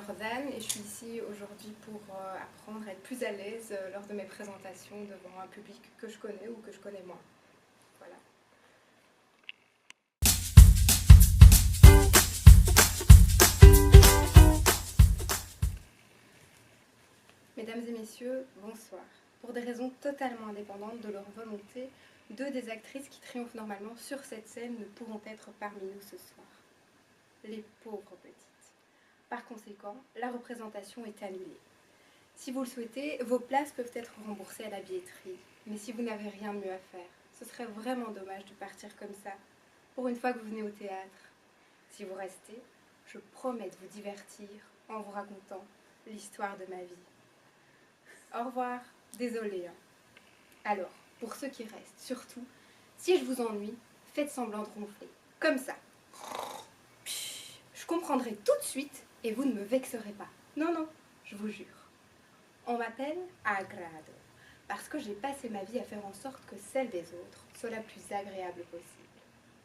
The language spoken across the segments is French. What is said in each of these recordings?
Jordan et je suis ici aujourd'hui pour apprendre à être plus à l'aise lors de mes présentations devant un public que je connais ou que je connais moins. Voilà. Mesdames et messieurs, bonsoir. Pour des raisons totalement indépendantes de leur volonté, deux des actrices qui triomphent normalement sur cette scène ne pourront être parmi nous ce soir. Les pauvres petites. Par conséquent, la représentation est annulée. Si vous le souhaitez, vos places peuvent être remboursées à la billetterie. Mais si vous n'avez rien de mieux à faire, ce serait vraiment dommage de partir comme ça, pour une fois que vous venez au théâtre. Si vous restez, je promets de vous divertir en vous racontant l'histoire de ma vie. Au revoir, désolée. Alors, pour ceux qui restent, surtout, si je vous ennuie, faites semblant de ronfler, comme ça. Je comprendrai tout de suite et vous ne me vexerez pas. Non, non, je vous jure. On m'appelle Agrado, parce que j'ai passé ma vie à faire en sorte que celle des autres soit la plus agréable possible.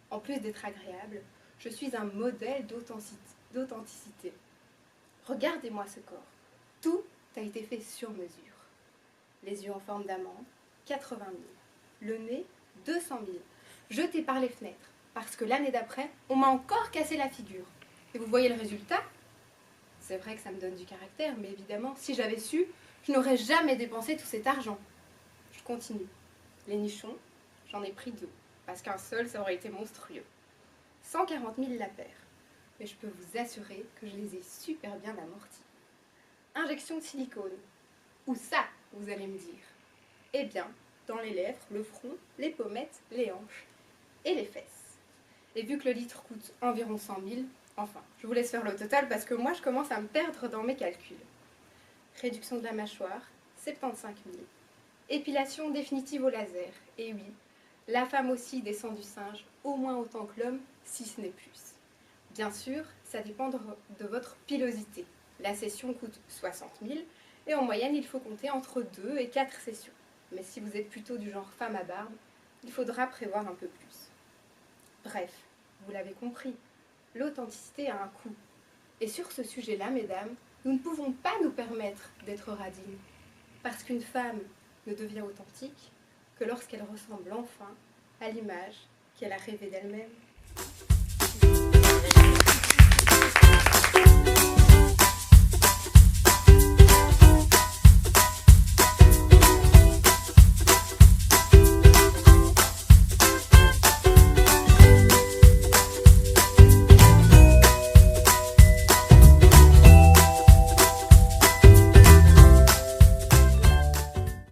En plus d'être agréable, je suis un modèle d'authenticité. Regardez-moi ce corps. Tout a été fait sur mesure. Les yeux en forme d'amande, 80 000. Le nez, 200 000. Jeté par les fenêtres, parce que l'année d'après, on m'a encore cassé la figure. Et vous voyez le résultat? C'est vrai que ça me donne du caractère, mais évidemment, si j'avais su, je n'aurais jamais dépensé tout cet argent. Je continue. Les nichons, j'en ai pris 2, parce qu'un seul, ça aurait été monstrueux. 140 000 la paire. Mais je peux vous assurer que je les ai super bien amortis. Injection de silicone. Où ça, vous allez me dire? Eh bien, dans les lèvres, le front, les pommettes, les hanches et les fesses. Et vu que le litre coûte environ 100 000, enfin, je vous laisse faire le total parce que moi je commence à me perdre dans mes calculs. Réduction de la mâchoire, 75 000. Épilation définitive au laser, et oui, la femme aussi descend du singe au moins autant que l'homme, si ce n'est plus. Bien sûr, ça dépend de votre pilosité. La session coûte 60 000 et en moyenne il faut compter entre 2 et 4 sessions. Mais si vous êtes plutôt du genre femme à barbe, il faudra prévoir un peu plus. Bref, vous l'avez compris. L'authenticité a un coût. Et sur ce sujet-là, mesdames, nous ne pouvons pas nous permettre d'être radines. Parce qu'une femme ne devient authentique que lorsqu'elle ressemble enfin à l'image qu'elle a rêvée d'elle-même.